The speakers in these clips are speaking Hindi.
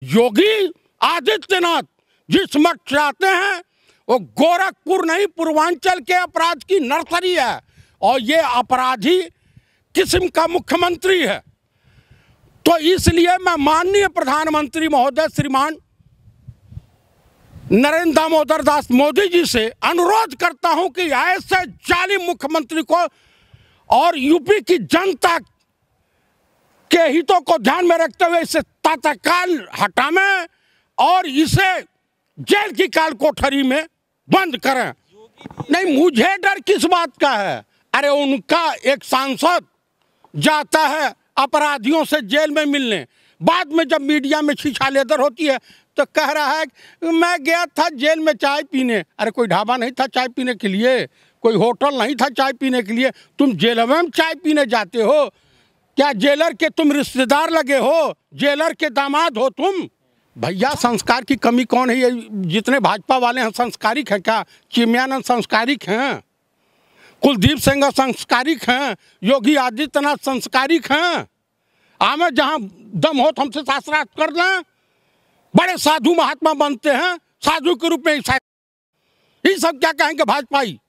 योगी आदित्यनाथ जिस मठ चाहते हैं वो गोरखपुर नहीं, पूर्वांचल के अपराध की नर्सरी है और ये अपराधी किस्म का मुख्यमंत्री है। तो इसलिए मैं माननीय प्रधानमंत्री महोदय श्रीमान नरेंद्र दामोदर दास मोदी जी से अनुरोध करता हूं कि ऐसे जालिम मुख्यमंत्री को और यूपी की जनता के हितों को ध्यान में रखते हुए इसे तत्काल हटाएं और इसे जेल की काल कोठरी में बंद करें। नहीं, मुझे डर किस बात का है? अरे उनका एक सांसद जाता है अपराधियों से जेल में मिलने, बाद में जब मीडिया में छिछालेदर होती है तो कह रहा है मैं गया था जेल में चाय पीने। अरे कोई ढाबा नहीं था चाय पीने के लिए, कोई होटल नहीं था चाय पीने के लिए, तुम जेल में चाय पीने जाते हो? क्या जेलर के तुम रिश्तेदार लगे हो? जेलर के दामाद हो तुम? भैया संस्कार की कमी कौन है? ये जितने भाजपा वाले हैं संस्कारिक हैं क्या? चिमयानंद संस्कारिक हैं, कुलदीप सिंह संस्कारिक हैं, योगी आदित्यनाथ संस्कारिक हैं। हमें जहाँ दम हो तो हमसे शास्त्रार्थ कर लें। बड़े साधु महात्मा बनते हैं, साधु के रूप में ये सब क्या कहेंगे भाजपाई?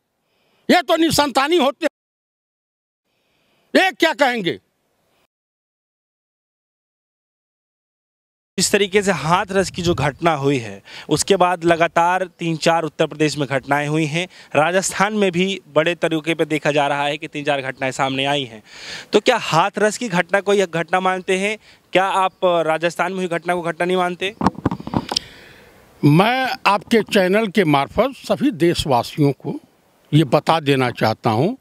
ये तो निसंतानी होते हैं, ये क्या कहेंगे? इस तरीके से हाथरस की जो घटना हुई है उसके बाद लगातार 3-4 उत्तर प्रदेश में घटनाएं हुई हैं। राजस्थान में भी बड़े तरीके पे देखा जा रहा है कि 3-4 घटनाएं सामने आई हैं। तो क्या हाथरस की घटना को एक घटना मानते हैं? क्या आप राजस्थान में हुई घटना को घटना नहीं मानते? मैं आपके चैनल के मार्फत सभी देशवासियों को ये बता देना चाहता हूँ,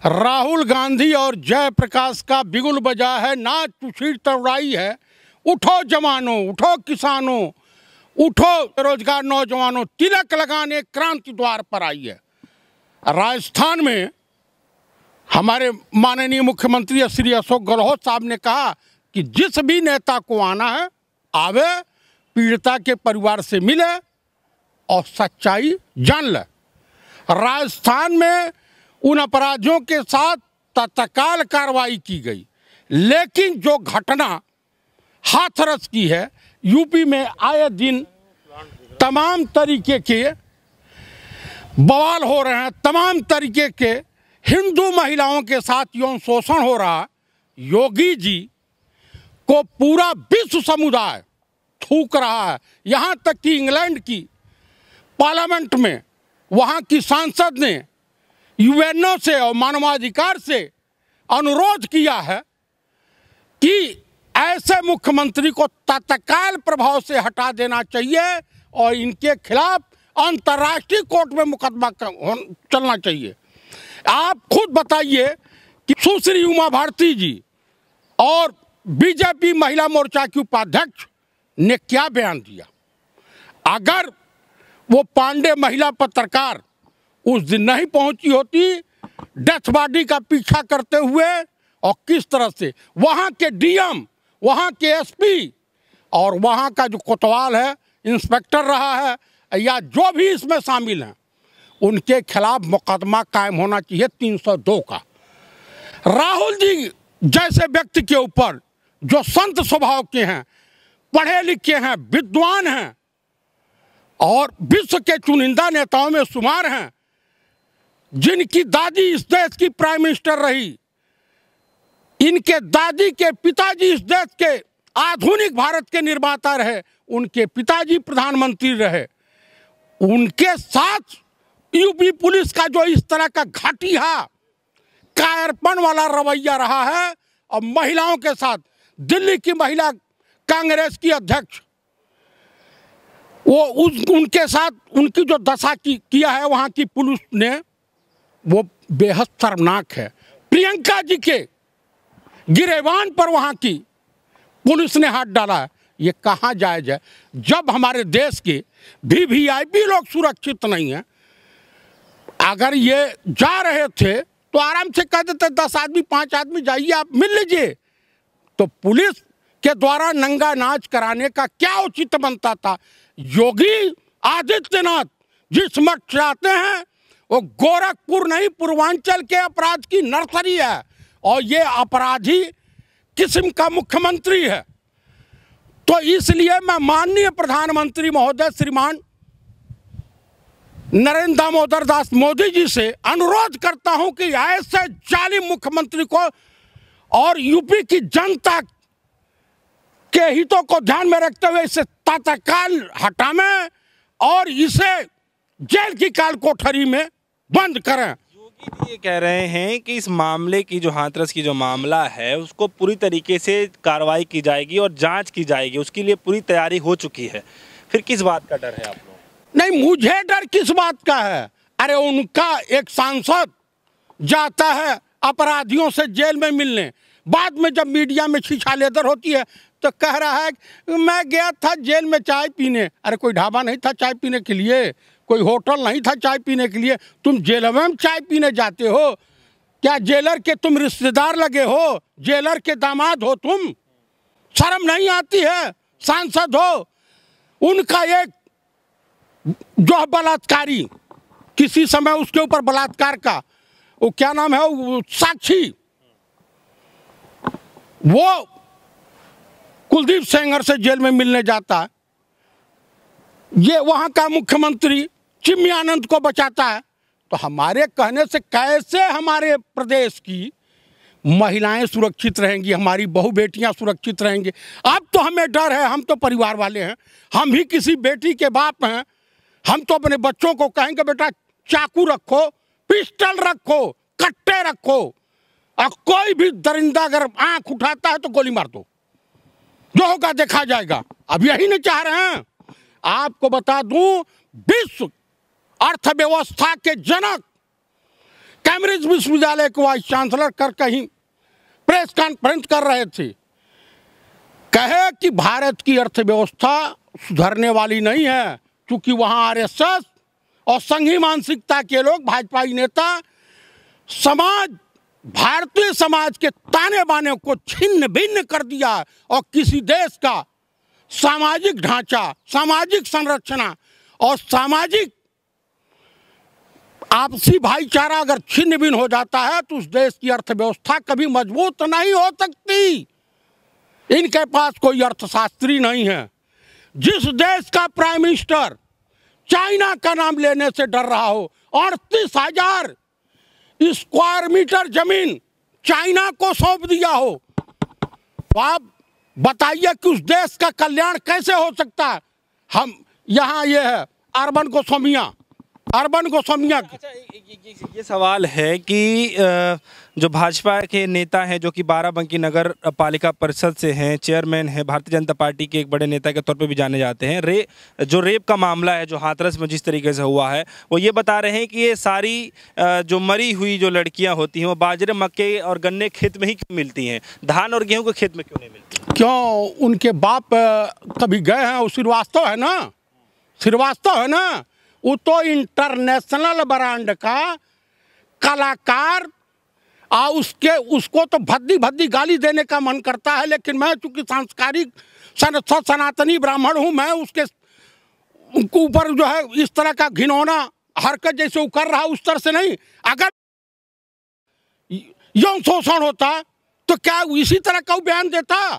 राहुल गांधी और जयप्रकाश का बिगुल बजा है, नाच तुछीर तड़ाई है। उठो जवानों, उठो किसानों, उठो बेरोजगार नौजवानों, तिलक लगाने क्रांति द्वार पर आई है। राजस्थान में हमारे माननीय मुख्यमंत्री श्री अशोक गहलोत साहब ने कहा कि जिस भी नेता को आना है आवे, पीड़िता के परिवार से मिले और सच्चाई जान ले। राजस्थान में उन अपराधियों के साथ तत्काल कार्रवाई की गई, लेकिन जो घटना हाथरस की है, यूपी में आए दिन तमाम तरीके के बवाल हो रहे हैं, तमाम तरीके के हिंदू महिलाओं के साथ यौन शोषण हो रहा है। योगी जी को पूरा विश्व समुदाय थूक रहा है। यहाँ तक कि इंग्लैंड की पार्लियामेंट में वहाँ की सांसद ने यूएनओ से और मानवाधिकार से अनुरोध किया है कि ऐसे मुख्यमंत्री को तत्काल प्रभाव से हटा देना चाहिए और इनके खिलाफ अंतर्राष्ट्रीय कोर्ट में मुकदमा चलना चाहिए। आप खुद बताइए कि सुश्री उमा भारती जी और बीजेपी महिला मोर्चा की उपाध्यक्ष ने क्या बयान दिया। अगर वो पांडे महिला पत्रकार उस दिन नहीं पहुंची होती डेथ बॉडी का पीछा करते हुए, और किस तरह से वहां के डीएम, वहाँ के एसपी और वहाँ का जो कोतवाल है, इंस्पेक्टर रहा है, या जो भी इसमें शामिल हैं, उनके खिलाफ मुकदमा कायम होना चाहिए 302 का। राहुल जी जैसे व्यक्ति के ऊपर जो संत स्वभाव के हैं, पढ़े लिखे हैं, विद्वान हैं और विश्व के चुनिंदा नेताओं में शुमार हैं, जिनकी दादी इस देश की प्राइम मिनिस्टर रही, इनके दादी के पिताजी इस देश के आधुनिक भारत के निर्माता रहे, उनके पिताजी प्रधानमंत्री रहे, उनके साथ यूपी पुलिस का जो इस तरह का घटिया कायरपन वाला रवैया रहा है, और महिलाओं के साथ दिल्ली की महिला कांग्रेस की अध्यक्ष, वो उनके साथ उनकी जो दशा किया है वहाँ की पुलिस ने, वो बेहद शर्मनाक है। प्रियंका जी के गिरेबान पर वहाँ की पुलिस ने हाथ डाला है, ये कहाँ जायज़ है? जब हमारे देश के वीवीआईपी लोग सुरक्षित नहीं हैं। अगर ये जा रहे थे तो आराम से कह देते 10 आदमी 5 आदमी जाइए, आप मिल लीजिए। तो पुलिस के द्वारा नंगा नाच कराने का क्या उचित बनता था? योगी आदित्यनाथ जिस मठ चाहते हैं वो गोरखपुर नहीं, पूर्वांचल के अपराध की नर्सरी है और ये अपराधी किस्म का मुख्यमंत्री है। तो इसलिए मैं माननीय प्रधानमंत्री महोदय श्रीमान नरेंद्र दामोदर दास मोदी जी से अनुरोध करता हूं कि ऐसे जालिम मुख्यमंत्री को और यूपी की जनता के हितों को ध्यान में रखते हुए इसे तत्काल हटाएं और इसे जेल की काल कोठरी में बंद करें। योगी जी ये कह रहे हैं कि इस मामले की जो हाथरस की जो मामला है उसको पूरी तरीके से कार्रवाई की जाएगी और जांच की जाएगी, उसके लिए पूरी तैयारी हो चुकी है। फिर किस बात का डर है आप लोगों को? नहीं, मुझे डर किस बात का है? अरे उनका एक सांसद जाता है अपराधियों से जेल में मिलने, बाद में जब मीडिया में छिछालेदर होती है तो कह रहा है मैं गया था जेल में चाय पीने। अरे कोई ढाबा नहीं था चाय पीने के लिए, कोई होटल नहीं था चाय पीने के लिए, तुम जेल में चाय पीने जाते हो? क्या जेलर के तुम रिश्तेदार लगे हो? जेलर के दामाद हो तुम? शर्म नहीं आती है? सांसद हो, उनका एक जो बलात्कारी, किसी समय उसके ऊपर बलात्कार का वो क्या नाम है, वो साक्षी, वो कुलदीप सेंगर से जेल में मिलने जाता है। ये वहां का मुख्यमंत्री चिन्मयानंद को बचाता है। तो हमारे कहने से कैसे हमारे प्रदेश की महिलाएं सुरक्षित रहेंगी, हमारी बहू बेटियां सुरक्षित रहेंगी? अब तो हमें डर है, हम तो परिवार वाले हैं, हम भी किसी बेटी के बाप हैं। हम तो अपने बच्चों को कहेंगे बेटा चाकू रखो, पिस्टल रखो, कट्टे रखो, और कोई भी दरिंदा अगर आंख उठाता है तो गोली मार दो, जो होगा देखा जाएगा। अब यही नहीं चाह रहे हैं। आपको बता दूं, विश्व अर्थव्यवस्था के जनक कैम्ब्रिज विश्वविद्यालय के वाइस चांसलर कर कहीं प्रेस कॉन्फ्रेंस कर रहे थे, कहे कि भारत की अर्थव्यवस्था सुधरने वाली नहीं है, क्योंकि वहां आरएसएस और संघी मानसिकता के लोग, भाजपाई नेता समाज, भारतीय समाज के ताने बाने को छिन्न भिन्न कर दिया और किसी देश का सामाजिक ढांचा, सामाजिक संरचना और सामाजिक आपसी भाईचारा अगर छिन्न भिन्न हो जाता है तो उस देश की अर्थव्यवस्था कभी मजबूत नहीं हो सकती। इनके पास कोई अर्थशास्त्री नहीं है। जिस देश का प्राइम मिनिस्टर चाइना का नाम लेने से डर रहा हो, 38,000 स्क्वायर मीटर जमीन चाइना को सौंप दिया हो, तो आप बताइए कि उस देश का कल्याण कैसे हो सकता है? हम यहाँ ये है अर्बन गोस्वामिया। अच्छा, ये सवाल है कि जो भाजपा के नेता हैं जो कि बाराबंकी नगर पालिका परिषद से हैं, चेयरमैन हैं, भारतीय जनता पार्टी के एक बड़े नेता के तौर पे भी जाने जाते हैं, जो रेप का मामला है जो हाथरस में जिस तरीके से हुआ है, वो ये बता रहे हैं कि ये सारी जो मरी हुई जो लड़कियां होती हैं वो बाजरे, मक्के और गन्ने खेत में ही क्यों मिलती हैं, धान और गेहूं के खेत में क्यों नहीं मिलती? क्यों? उनके बाप कभी गए हैं? वो श्रीवास्तव है ना, श्रीवास्तव है ना, वो तो इंटरनेशनल ब्रांड का कलाकार। उसको तो भद्दी भद्दी गाली देने का मन करता है, लेकिन मैं चूंकि सांस्कारिक सनातनी ब्राह्मण हूं, मैं उसके ऊपर जो है इस तरह का घिनौना हरकत जैसे वो कर रहा उस तरह से नहीं। अगर यौन शोषण होता तो क्या इसी तरह का बयान देता?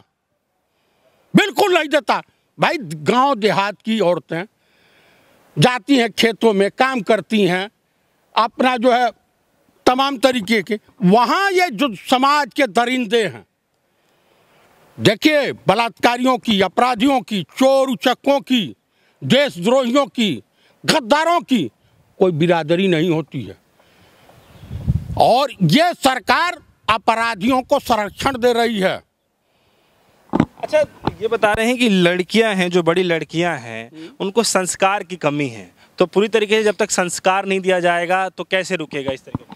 बिल्कुल नहीं देता। भाई गांव देहात की औरतें जाती हैं खेतों में, काम करती हैं, अपना जो है तमाम तरीके के, वहाँ ये जो समाज के दरिंदे हैं, देखिए बलात्कारियों की, अपराधियों की, चोर उचक्कों की, देशद्रोहियों की, गद्दारों की कोई बिरादरी नहीं होती है। और ये सरकार अपराधियों को संरक्षण दे रही है। अच्छा, ये बता रहे हैं कि लड़कियां हैं, जो बड़ी लड़कियां हैं, उनको संस्कार की कमी है, तो पूरी तरीके से जब तक संस्कार नहीं दिया जाएगा तो कैसे रुकेगा इस तरीके?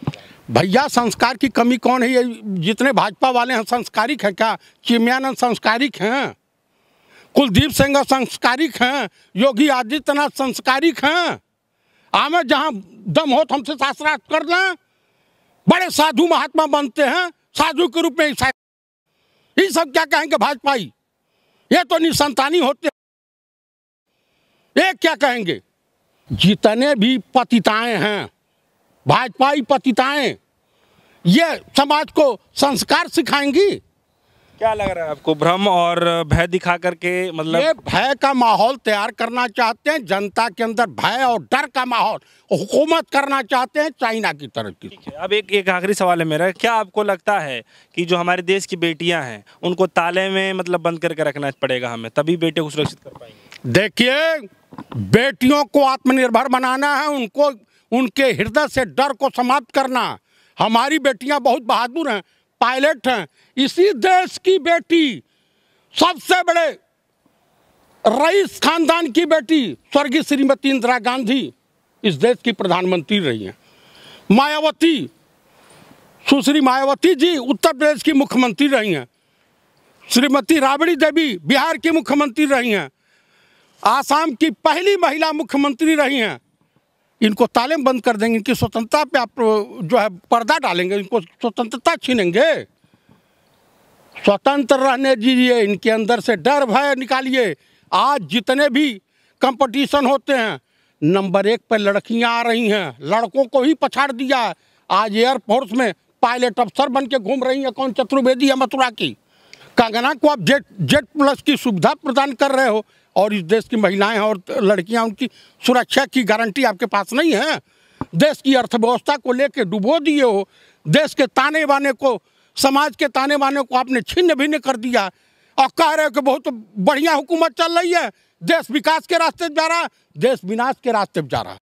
भैया संस्कार की कमी कौन है? ये जितने भाजपा वाले हैं संस्कारिक है क्या? चिन्मयानंद संस्कारिक हैं, कुलदीप सेंगर संस्कारिक हैं, योगी आदित्यनाथ संस्कारिक हैं। हमें जहाँ दम हो तो हमसे शास्त्रार्थ कर लें। बड़े साधु महात्मा बनते हैं, साधु के रूप में ये सब क्या कहेंगे भाजपाई? ये तो निसंतानी होते हैं, ये क्या कहेंगे? जितने भी पतिताएं हैं, भाजपाई पतिताएं, ये समाज को संस्कार सिखाएंगी? क्या लग रहा है आपको, भ्रम और भय दिखा करके, मतलब ये भय का माहौल तैयार करना चाहते हैं, जनता के अंदर भय और डर का माहौल हुकूमत करना चाहते हैं चाइना की तरह की। ठीक है। अब एक आखिरी सवाल है मेरा, क्या आपको लगता है कि जो हमारे देश की बेटियां हैं उनको ताले में मतलब बंद करके रखना पड़ेगा हमें, तभी बेटियों को सुरक्षित कर पाएंगे? देखिए, बेटियों को आत्मनिर्भर बनाना है, उनको उनके हृदय से डर को समाप्त करना। हमारी बेटियां बहुत बहादुर हैं, पायलट हैं। इसी देश की बेटी, सबसे बड़े रईस खानदान की बेटी स्वर्गीय श्रीमती इंदिरा गांधी इस देश की प्रधानमंत्री रही हैं। मायावती, सुश्री मायावती जी उत्तर प्रदेश की मुख्यमंत्री रही हैं। श्रीमती राबड़ी देवी बिहार की मुख्यमंत्री रही हैं। आसाम की पहली महिला मुख्यमंत्री रही हैं। इनको ताले में बंद कर देंगे, इनकी स्वतंत्रता पे आप जो है पर्दा डालेंगे, इनको स्वतंत्रता छीनेंगे। स्वतंत्र रहने दीजिए, इनके अंदर से डर भय निकालिए। आज जितने भी कंपटीशन होते हैं, नंबर 1 पर लड़कियां आ रही हैं, लड़कों को ही पछाड़ दिया। आज एयरफोर्स में पायलट अफसर बन के घूम रही हैं, कौन, चतुर्वेदी है मथुरा की। कंगना को आप जेट प्लस की सुविधा प्रदान कर रहे हो, और इस देश की महिलाएं और लड़कियां, उनकी सुरक्षा की गारंटी आपके पास नहीं है। देश की अर्थव्यवस्था को लेके डुबो दिए हो। देश के ताने बाने को, समाज के ताने बाने को आपने छिन्न भिन्न कर दिया, और कह रहे हो कि बहुत बढ़िया हुकूमत चल रही है, देश विकास के रास्ते पे जा रहा है। देश विनाश के रास्ते पे जा रहा है।